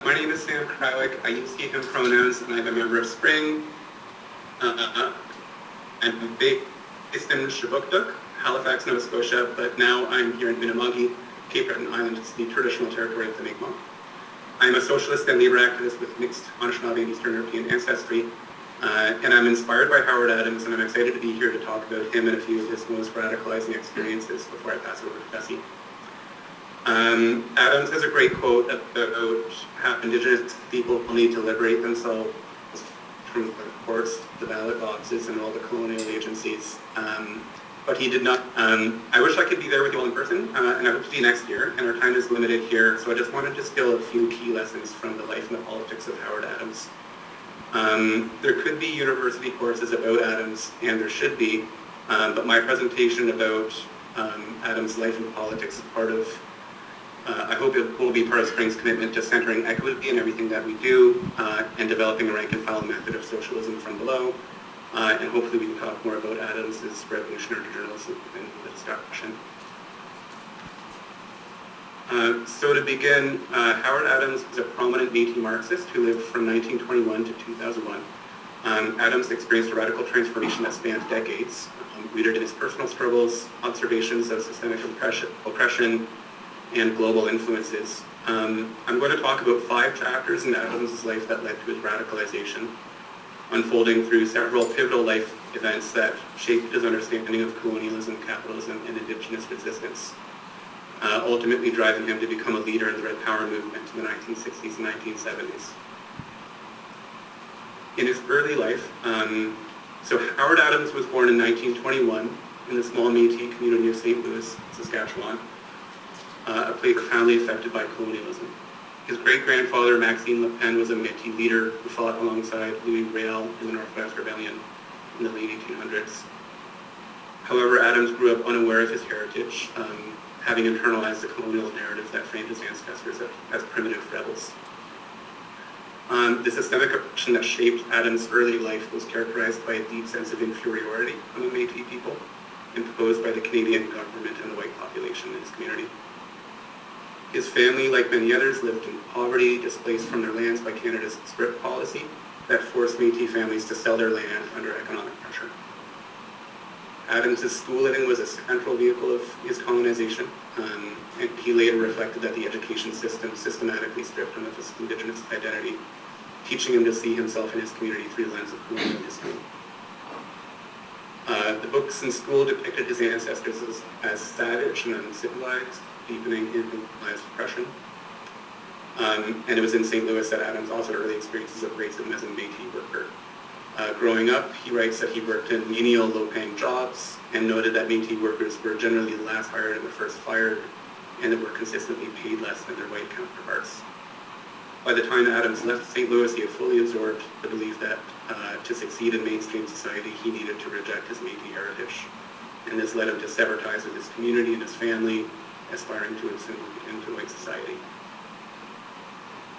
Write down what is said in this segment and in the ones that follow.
My name is Sam Krawec. I use he, him pronouns, and I'm a member of Spring. I'm based in Shabukduk, Halifax, Nova Scotia, but now I'm here in Minamagi, Cape Breton Island. It's the traditional territory of the Mi'kmaq. I'm a socialist and labor activist with mixed Anishinaabe and Eastern European ancestry, and I'm inspired by Howard Adams, and I'm excited to be here to talk about him and a few of his most radicalizing experiences before I pass it over to Bessie. Adams has a great quote about how Indigenous people need to liberate themselves from the courts, the ballot boxes, and all the colonial agencies. But he did not. I wish I could be there with you all in person, and I hope to be next year, and our time is limited here, so I just want to distill a few key lessons from the life and the politics of Howard Adams. There could be university courses about Adams, and there should be, but my presentation about Adams' life and politics is part of I hope it will be part of Spring's commitment to centering equity in everything that we do and developing a rank and file method of socialism from below. And hopefully we can talk more about Adams' revolutionary journalism in the discussion. So to begin, Howard Adams was a prominent Métis Marxist who lived from 1921 to 2001. Adams experienced a radical transformation that spanned decades, rooted in his personal struggles, observations of systemic oppression, and global influences. I'm going to talk about 5 chapters in Adams' life that led to his radicalization, unfolding through several pivotal life events that shaped his understanding of colonialism, capitalism, and Indigenous resistance, ultimately driving him to become a leader in the Red Power movement in the 1960s and 1970s. In his early life, so Howard Adams was born in 1921 in the small Métis community of St. Louis, Saskatchewan, a place profoundly affected by colonialism. His great-grandfather, Maxime Le Pen, was a Métis leader who fought alongside Louis Riel in the Northwest Rebellion in the late 1800s. However, Adams grew up unaware of his heritage, having internalized the colonial narrative that framed his ancestors as primitive rebels. The systemic oppression that shaped Adams' early life was characterized by a deep sense of inferiority among Métis people, imposed by the Canadian government and the white population in his community. His family, like many others, lived in poverty, displaced from their lands by Canada's scrip policy that forced Métis families to sell their land under economic pressure. Adams' school living was a central vehicle of his colonization, and he later reflected that the education system systematically stripped him of his Indigenous identity, teaching him to see himself and his community through the lens of colonial history. The books in school depicted his ancestors as savage and uncivilized, deepening internalized oppression. And it was in St. Louis that Adams also had early experiences of racism as a Métis worker. Growing up, he writes that he worked in menial, low-paying jobs and noted that Métis workers were generally the last hired and the first fired, and that were consistently paid less than their white counterparts. By the time Adams left St. Louis, he had fully absorbed the belief that to succeed in mainstream society, he needed to reject his Métis heritage. And this led him to sever ties with his community and his family, aspiring to assimilate into white society.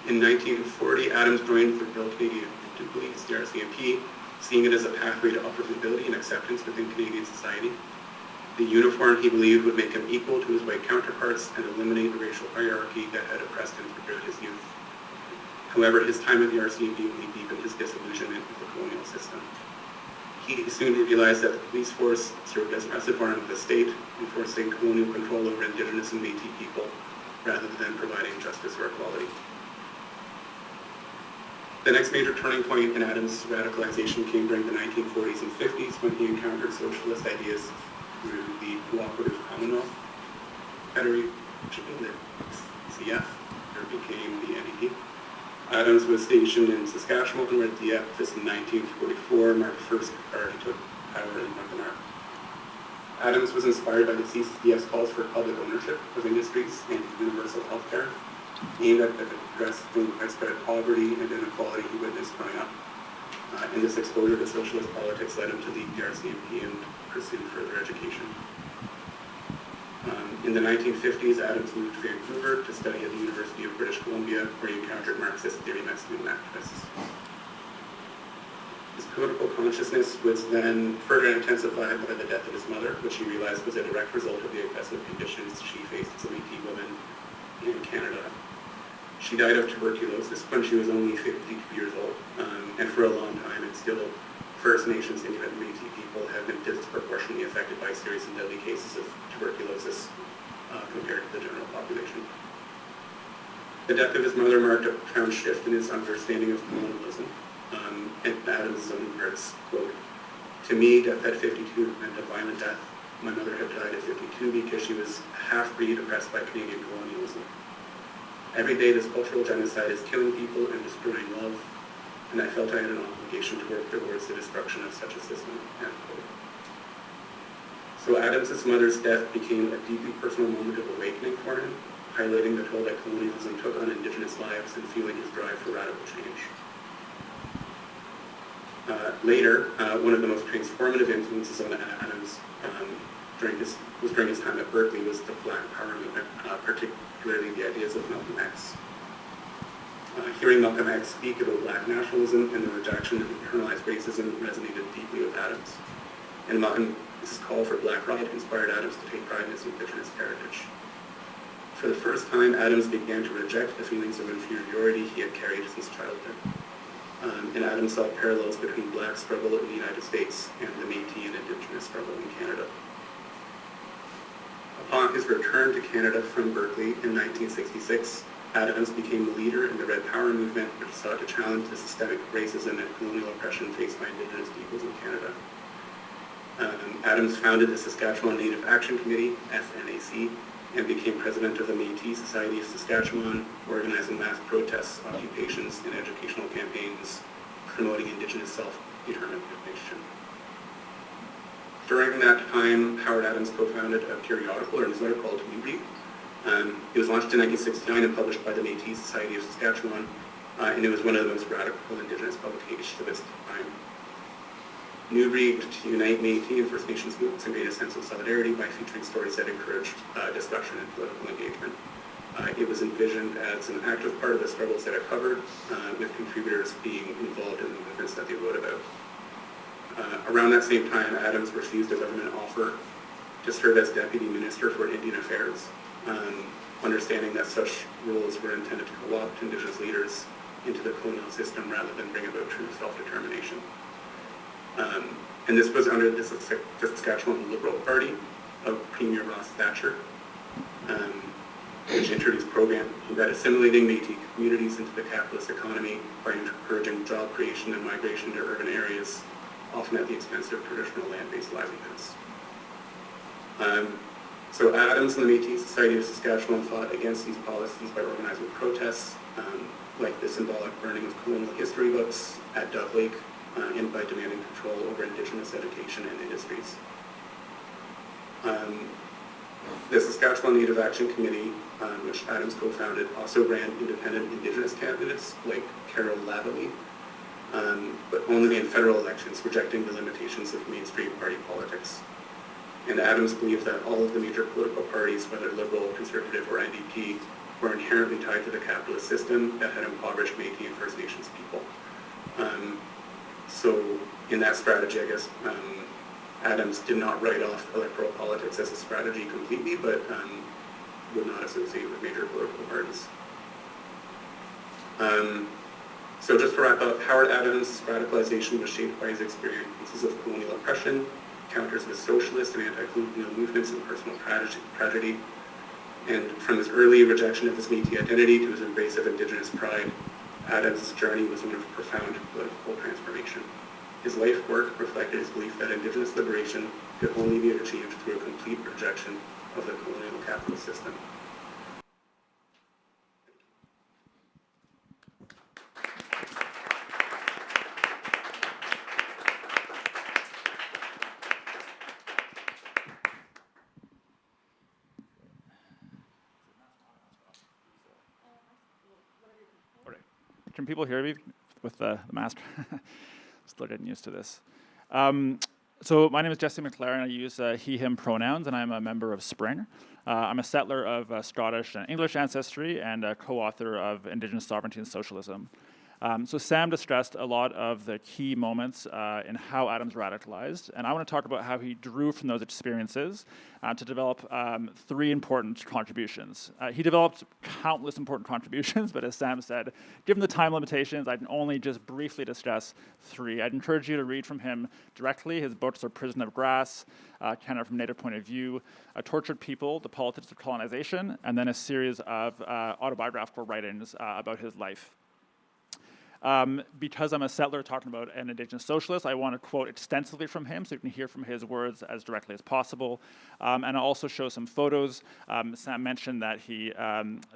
In 1940, Adams joined the Royal Canadian Police, the RCMP, seeing it as a pathway to upward mobility and acceptance within Canadian society. The uniform, he believed, would make him equal to his white counterparts and eliminate the racial hierarchy that had oppressed him throughout his youth. However, his time at the RCMP only deepened his disillusionment with the colonial system. He soon realized that the police force served as a passive arm of the state, enforcing colonial control over Indigenous and Métis people, rather than providing justice or equality. The next major turning point in Adams' radicalization came during the 1940s and 50s when he encountered socialist ideas through the Cooperative Commonwealth Federation, the CF, or became the NDP. Adams was stationed in Saskatchewan, where the office in 1944 marked the first party took power in North America. Adams was inspired by the CCF's calls for public ownership of industries and universal health care, aimed at addressing widespread poverty and inequality he witnessed growing up. And this exposure to socialist politics led him to leave the RCMP and pursue further education. In the 1950s, Adams moved to Vancouver to study at the University of British Columbia, where he encountered Marxist theory and student activists. His political consciousness was then further intensified by the death of his mother, which he realized was a direct result of the oppressive conditions she faced as a Métis woman in Canada. She died of tuberculosis when she was only 52 years old, and for a long time, and still, First Nations, Inuit, and Métis people have been disproportionately affected by serious and deadly cases of tuberculosis compared to the general population. The death of his mother marked a profound shift in his understanding of colonialism. And Adams' own words, quote, "To me, death at 52 meant a violent death. My mother had died at 52 because she was half-breed oppressed by Canadian colonialism. Every day this cultural genocide is killing people and destroying love, and I felt I had an obligation to work towards the destruction of such a system." End quote. So Adams' mother's death became a deeply personal moment of awakening for him, highlighting the toll that colonialism took on Indigenous lives and fueling his drive for radical change. Later, one of the most transformative influences on Adams during his time at Berkeley was the Black Power movement, particularly the ideas of Malcolm X. Hearing Malcolm X speak about Black nationalism and the rejection of internalized racism resonated deeply with Adams. And Malcolm's call for Black pride inspired Adams to take pride in his Indigenous heritage. For the first time, Adams began to reject the feelings of inferiority he had carried since childhood. And Adams saw parallels between Black struggle in the United States and the Métis and Indigenous struggle in Canada. Upon his return to Canada from Berkeley in 1966, Adams became a leader in the Red Power movement, which sought to challenge the systemic racism and colonial oppression faced by Indigenous peoples in Canada. Adams founded the Saskatchewan Native Action Committee, SNAC, and became president of the Métis Society of Saskatchewan, organizing mass protests, occupations, and educational campaigns promoting Indigenous self-determination. During that time, Howard Adams co-founded a periodical or newsletter called Newbreed. It was launched in 1969 and published by the Métis Society of Saskatchewan, and it was one of the most radical Indigenous publications of its time. Newbreed to unite Métis and First Nations movements and create a sense of solidarity by featuring stories that encourage discussion and political engagement. It was envisioned as an active part of the struggles that it covered, with contributors being involved in the movements that they wrote about. Around that same time, Adams refused a government offer to serve as Deputy Minister for Indian Affairs, understanding that such roles were intended to co-opt Indigenous leaders into the colonial system rather than bring about true self-determination. And this was under the Saskatchewan Liberal Party of Premier Ross Thatcher, which introduced programs that assimilating Métis communities into the capitalist economy by encouraging job creation and migration to urban areas, often at the expense of traditional land-based livelihoods. So Adams and the Métis Society of Saskatchewan fought against these policies by organizing protests, like the symbolic burning of colonial history books at Dove Lake, and by demanding control over Indigenous education and industries. The Saskatchewan Native Action Committee, which Adams co-founded, also ran independent Indigenous candidates like Carol Lavallee, but only in federal elections, rejecting the limitations of mainstream party politics. And Adams believed that all of the major political parties, whether Liberal, Conservative, or NDP, were inherently tied to the capitalist system that had impoverished Métis and First Nations people. So in that strategy, I guess, Adams did not write off electoral politics as a strategy completely, but would not associate with major political parties. So just to wrap up, Howard Adams' radicalization was shaped by his experiences of colonial oppression, encounters with socialist and anti-colonial movements, and personal tragedy. And from his early rejection of his Métis identity to his embrace of Indigenous pride, Adams' journey was one of profound political transformation. His life work reflected his belief that Indigenous liberation could only be achieved through a complete rejection of the colonial capitalist system. Can people hear me with the mask? Still getting used to this. So my name is Jesse McLaren. I use he, him pronouns, and I'm a member of Spring. I'm a settler of Scottish and English ancestry and a co-author of Indigenous Sovereignty and Socialism. So Sam distressed a lot of the key moments in how Adams radicalized, and I want to talk about how he drew from those experiences to develop three important contributions. He developed countless important contributions, but as Sam said, given the time limitations, I can only just briefly discuss three. I'd encourage you to read from him directly. His books are Prison of Grass, Canada from Native Point of View, Tortured People, The Politics of Colonization, and then a series of autobiographical writings about his life. Because I'm a settler talking about an Indigenous socialist, I want to quote extensively from him so you can hear from his words as directly as possible. And I'll also show some photos. Sam mentioned that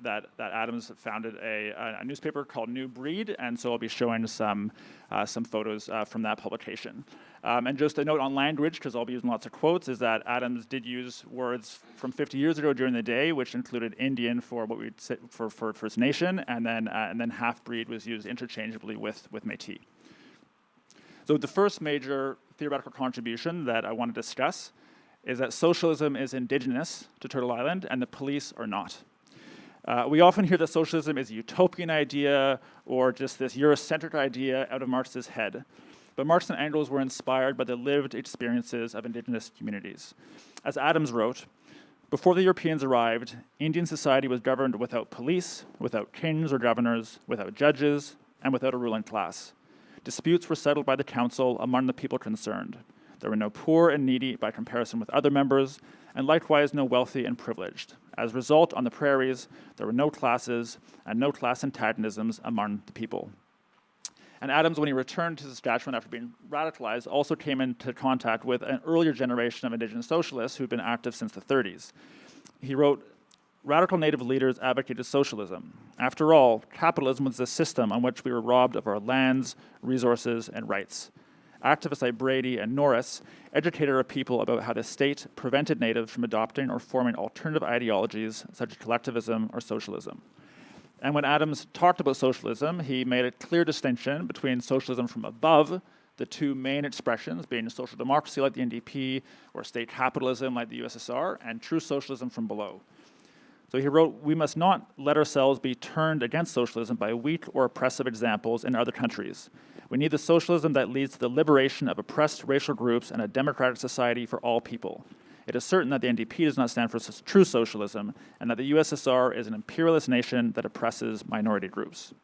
that Adams founded a newspaper called New Breed, and so I'll be showing some photos from that publication. And just a note on language, because I'll be using lots of quotes, is that Adams did use words from 50 years ago during the day, which included Indian for what we'd say for First Nation, and then half-breed was used interchangeably with Métis. So the first major theoretical contribution that I want to discuss is that socialism is indigenous to Turtle Island, and the police are not. We often hear that socialism is a utopian idea or just this Eurocentric idea out of Marx's head. But Marx and Engels were inspired by the lived experiences of Indigenous communities. As Adams wrote, before the Europeans arrived, Indian society was governed without police, without kings or governors, without judges, and without a ruling class. Disputes were settled by the council among the people concerned. There were no poor and needy by comparison with other members, and likewise no wealthy and privileged. As a result, on the prairies, there were no classes and no class antagonisms among the people. And Adams, when he returned to Saskatchewan after being radicalized, also came into contact with an earlier generation of Indigenous socialists who'd been active since the 30s. He wrote, "Radical Native leaders advocated socialism. After all, capitalism was the system on which we were robbed of our lands, resources, and rights. Activists like Brady and Norris educated our people about how the state prevented natives from adopting or forming alternative ideologies such as collectivism or socialism." And when Adams talked about socialism, he made a clear distinction between socialism from above, the two main expressions being social democracy like the NDP or state capitalism like the USSR, and true socialism from below. So he wrote, "We must not let ourselves be turned against socialism by weak or oppressive examples in other countries. We need the socialism that leads to the liberation of oppressed racial groups and a democratic society for all people. It is certain that the NDP does not stand for true socialism, and that the USSR is an imperialist nation that oppresses minority groups."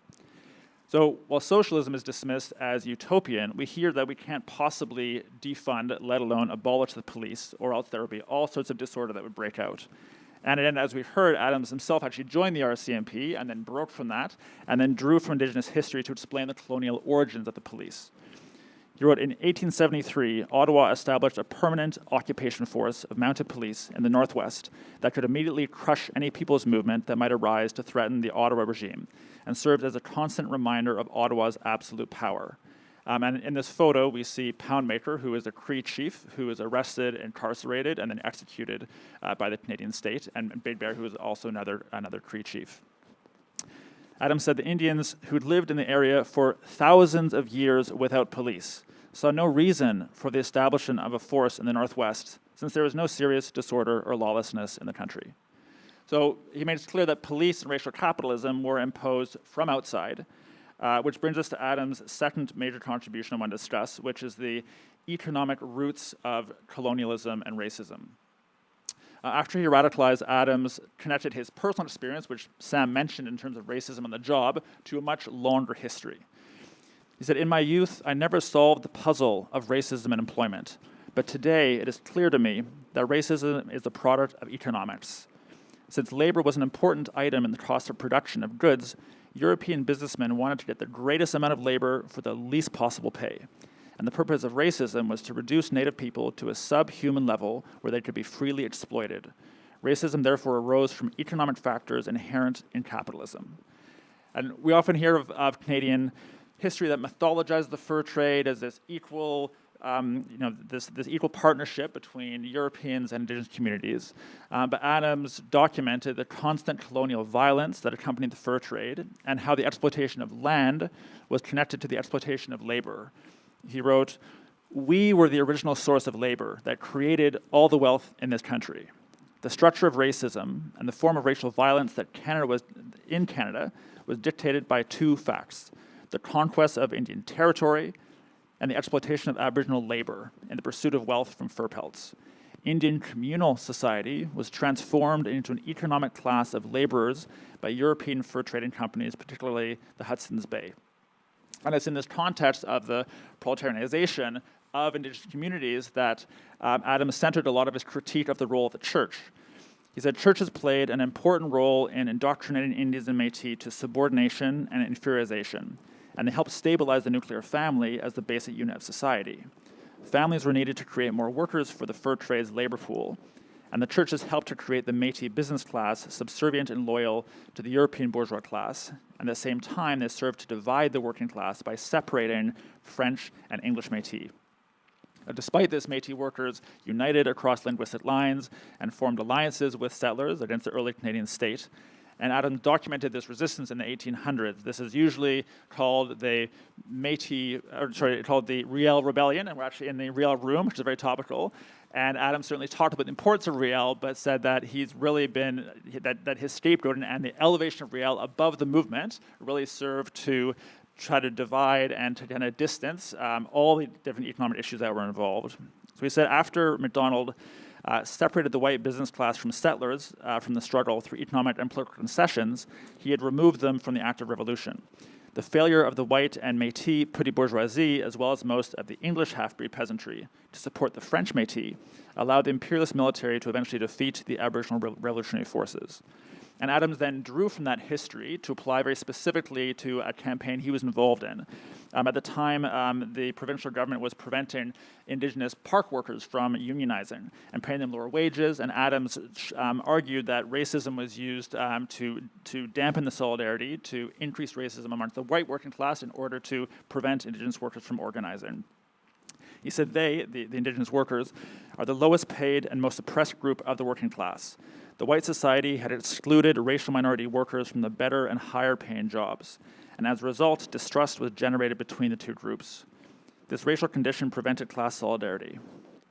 So while socialism is dismissed as utopian, we hear that we can't possibly defund, let alone abolish the police, or else there would be all sorts of disorder that would break out. And then, as we heard, Adams himself actually joined the RCMP and then broke from that, and then drew from Indigenous history to explain the colonial origins of the police. He wrote, in 1873, Ottawa established a permanent occupation force of mounted police in the Northwest that could immediately crush any people's movement that might arise to threaten the Ottawa regime, and served as a constant reminder of Ottawa's absolute power. And in this photo, we see Poundmaker, who is a Cree chief, who is arrested, incarcerated, and then executed by the Canadian state, and Big Bear, who is also another Cree chief. Adams said the Indians who'd lived in the area for thousands of years without police saw no reason for the establishment of a force in the Northwest, since there was no serious disorder or lawlessness in the country. So he made it clear that police and racial capitalism were imposed from outside, which brings us to Adams' second major contribution I want to discuss, which is the economic roots of colonialism and racism. After he radicalized, Adams connected his personal experience, which Sam mentioned in terms of racism on the job, to a much longer history. He said, "In my youth, I never solved the puzzle of racism in employment, but today it is clear to me that racism is the product of economics. Since labor was an important item in the cost of production of goods, European businessmen wanted to get the greatest amount of labor for the least possible pay. And the purpose of racism was to reduce Native people to a subhuman level where they could be freely exploited. Racism therefore arose from economic factors inherent in capitalism." And we often hear of Canadian history that mythologizes the fur trade as this equal, this equal partnership between Europeans and Indigenous communities. But Adams documented the constant colonial violence that accompanied the fur trade and how the exploitation of land was connected to the exploitation of labor. He wrote, "We were the original source of labor that created all the wealth in this country. The structure of racism and the form of racial violence that Canada was dictated by two facts: the conquest of Indian territory, and the exploitation of Aboriginal labor in the pursuit of wealth from fur pelts. Indian communal society was transformed into an economic class of laborers by European fur trading companies, particularly the Hudson's Bay. And it's in this context of the proletarianization of Indigenous communities that Adams centered a lot of his critique of the role of the church. He said churches played an important role in indoctrinating Indians and Métis to subordination and inferiorization, and they helped stabilize the nuclear family as the basic unit of society. Families were needed to create more workers for the fur trade's labor pool, and the churches helped to create the Métis business class, subservient and loyal to the European bourgeois class. And at the same time, they served to divide the working class by separating French and English Métis. Despite this, Métis workers united across linguistic lines and formed alliances with settlers against the early Canadian state. And Adams documented this resistance in the 1800s. This is usually called the called the Riel Rebellion, and we're actually in the Riel room, which is very topical. And Adams certainly talked about the importance of Riel, but said that he's really been, that his scapegoating and the elevation of Riel above the movement really served to try to divide and to kind of distance all the different economic issues that were involved. So he said after MacDonald separated the white business class from settlers from the struggle through economic and political concessions, he had removed them from the active revolution. The failure of the white and Métis petty bourgeoisie, as well as most of the English half-breed peasantry, to support the French Métis, allowed the imperialist military to eventually defeat the Aboriginal revolutionary forces. And Adams then drew from that history to apply very specifically to a campaign he was involved in. At the time, the provincial government was preventing Indigenous park workers from unionizing and paying them lower wages, and Adams argued that racism was used to dampen the solidarity, to increase racism amongst the white working class in order to prevent Indigenous workers from organizing. He said the Indigenous workers, are the lowest paid and most oppressed group of the working class. The white society had excluded racial minority workers from the better and higher paying jobs, and as a result, distrust was generated between the two groups. This racial condition prevented class solidarity.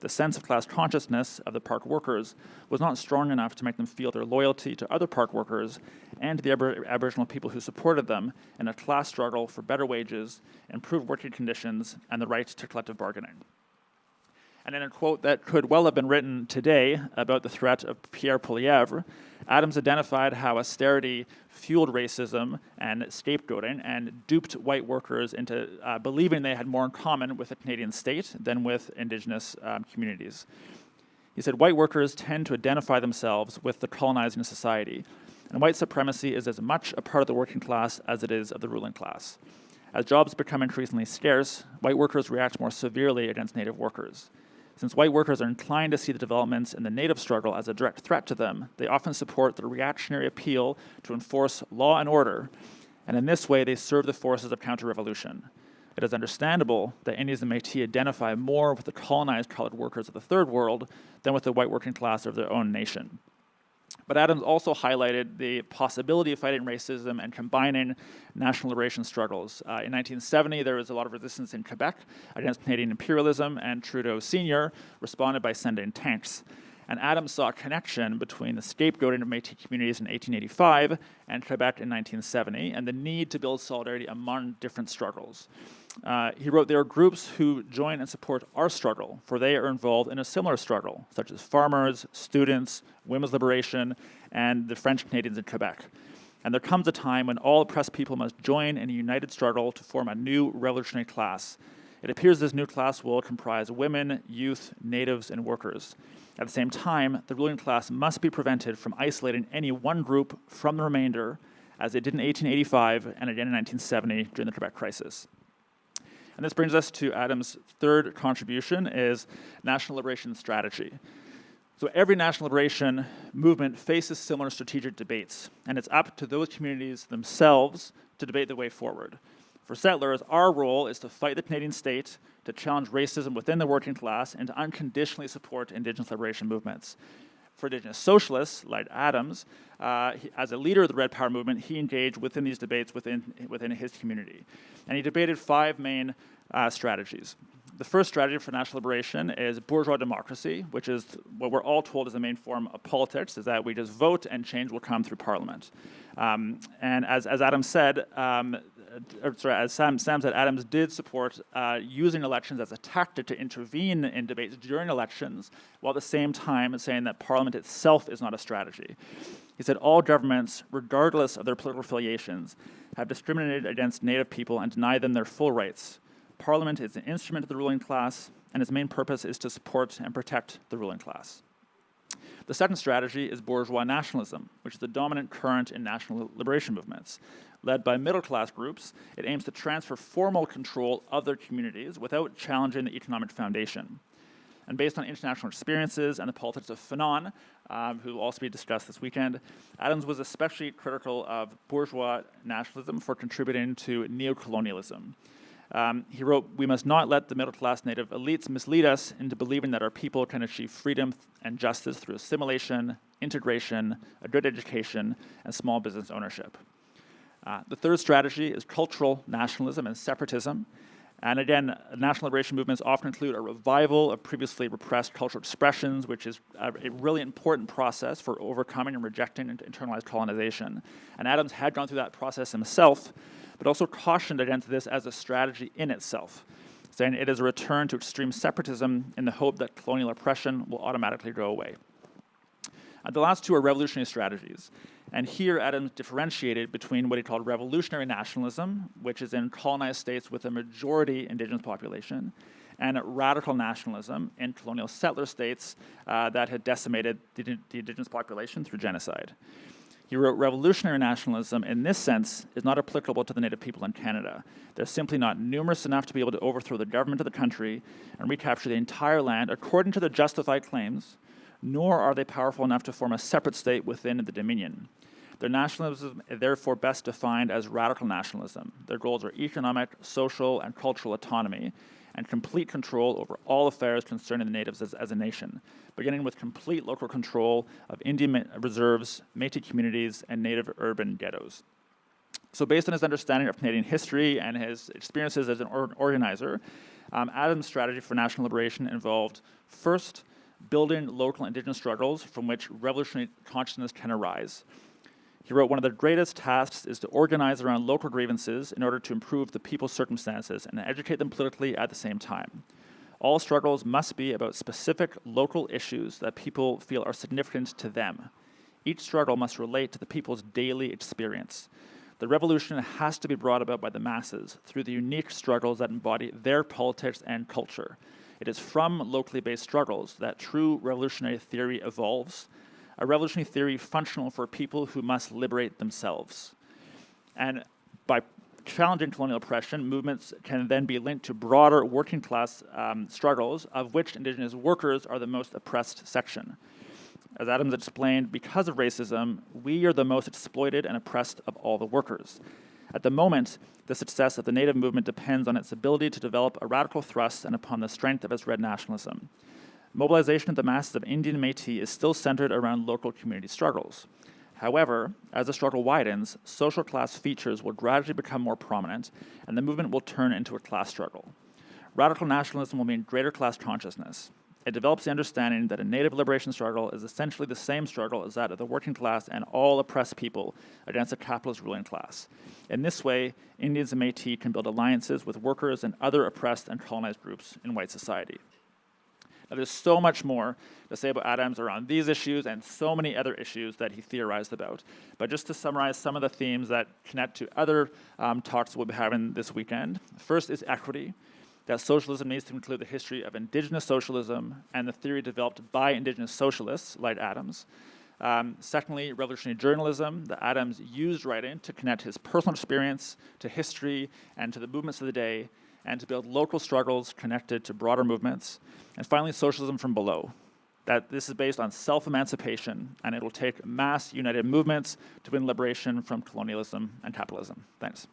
The sense of class consciousness of the park workers was not strong enough to make them feel their loyalty to other park workers and to the Aboriginal people who supported them in a class struggle for better wages, improved working conditions, and the right to collective bargaining. And in a quote that could well have been written today about the threat of Pierre Poilievre, Adams identified how austerity fueled racism and scapegoating and duped white workers into believing they had more in common with the Canadian state than with Indigenous communities. He said, white workers tend to identify themselves with the colonizing society, and white supremacy is as much a part of the working class as it is of the ruling class. As jobs become increasingly scarce, white workers react more severely against Native workers. Since white workers are inclined to see the developments in the Native struggle as a direct threat to them, they often support the reactionary appeal to enforce law and order, and in this way they serve the forces of counter-revolution. It is understandable that Indians and Métis identify more with the colonized colored workers of the Third World than with the white working class of their own nation. But Adams also highlighted the possibility of fighting racism and combining national liberation struggles. In 1970, there was a lot of resistance in Quebec against Canadian imperialism, and Trudeau Sr. responded by sending tanks. And Adams saw a connection between the scapegoating of Métis communities in 1885 and Quebec in 1970, and the need to build solidarity among different struggles. He wrote, there are groups who join and support our struggle, for they are involved in a similar struggle, such as farmers, students, women's liberation, and the French Canadians in Quebec. And there comes a time when all oppressed people must join in a united struggle to form a new revolutionary class. It appears this new class will comprise women, youth, natives, and workers. At the same time, the ruling class must be prevented from isolating any one group from the remainder, as it did in 1885 and again in 1970 during the Quebec crisis. And this brings us to Adams' third contribution, is national liberation strategy. So every national liberation movement faces similar strategic debates, and it's up to those communities themselves to debate the way forward. For settlers, our role is to fight the Canadian state, to challenge racism within the working class, and to unconditionally support Indigenous liberation movements. For Indigenous socialists, like Adams, as a leader of the Red Power movement, he engaged within these debates within his community. And he debated 5 main strategies. The first strategy for national liberation is bourgeois democracy, which is what we're all told is the main form of politics, is that we just vote and change will come through parliament. And as Adams said, Sam said, Adams did support using elections as a tactic to intervene in debates during elections, while at the same time saying that Parliament itself is not a strategy. He said all governments, regardless of their political affiliations, have discriminated against Native people and denied them their full rights. Parliament is an instrument of the ruling class, and its main purpose is to support and protect the ruling class. The second strategy is bourgeois nationalism, which is the dominant current in national liberation movements. Led by middle-class groups, it aims to transfer formal control of their communities without challenging the economic foundation. And based on international experiences and the politics of Fanon, who will also be discussed this weekend, Adams was especially critical of bourgeois nationalism for contributing to neocolonialism. He wrote, "We must not let the middle-class Native elites mislead us into believing that our people can achieve freedom and justice through assimilation, integration, a good education, and small business ownership." The third strategy is cultural nationalism and separatism. And again, national liberation movements often include a revival of previously repressed cultural expressions, which is a really important process for overcoming and rejecting internalized colonization. And Adams had gone through that process himself, but also cautioned against this as a strategy in itself, saying it is a return to extreme separatism in the hope that colonial oppression will automatically go away. The last two are revolutionary strategies. And here Adams differentiated between what he called revolutionary nationalism, which is in colonized states with a majority indigenous population, and radical nationalism in colonial settler states that had decimated the indigenous population through genocide. He wrote, "Revolutionary nationalism, in this sense, is not applicable to the Native people in Canada. They're simply not numerous enough to be able to overthrow the government of the country and recapture the entire land according to their justified claims, nor are they powerful enough to form a separate state within the Dominion. Their nationalism is therefore best defined as radical nationalism. Their goals are economic, social, and cultural autonomy, and complete control over all affairs concerning the Natives as a nation, beginning with complete local control of Indian reserves, Métis communities, and Native urban ghettos." So based on his understanding of Canadian history and his experiences as an organizer, Adams' strategy for national liberation involved, first, building local Indigenous struggles from which revolutionary consciousness can arise. He wrote, "One of the greatest tasks is to organize around local grievances in order to improve the people's circumstances and educate them politically at the same time. All struggles must be about specific local issues that people feel are significant to them. Each struggle must relate to the people's daily experience. The revolution has to be brought about by the masses through the unique struggles that embody their politics and culture. It is from locally based struggles that true revolutionary theory evolves, a revolutionary theory functional for people who must liberate themselves." And by challenging colonial oppression, movements can then be linked to broader working class struggles, of which Indigenous workers are the most oppressed section. As Adams explained, because of racism, we are the most exploited and oppressed of all the workers. At the moment, the success of the Native movement depends on its ability to develop a radical thrust and upon the strength of its red nationalism. Mobilization of the masses of Indian and Métis is still centered around local community struggles. However, as the struggle widens, social class features will gradually become more prominent, and the movement will turn into a class struggle. Radical nationalism will mean greater class consciousness. It develops the understanding that a Native liberation struggle is essentially the same struggle as that of the working class and all oppressed people against a capitalist ruling class. In this way, Indians and Métis can build alliances with workers and other oppressed and colonized groups in white society. Now, there's so much more to say about Adams around these issues and so many other issues that he theorized about. But just to summarize some of the themes that connect to other talks we'll be having this weekend. First is equity, that socialism needs to include the history of Indigenous socialism and the theory developed by Indigenous socialists like Adams. Secondly, revolutionary journalism, that Adams used writing to connect his personal experience to history and to the movements of the day, and to build local struggles connected to broader movements. And finally, socialism from below, that this is based on self-emancipation, and it will take mass united movements to win liberation from colonialism and capitalism. Thanks.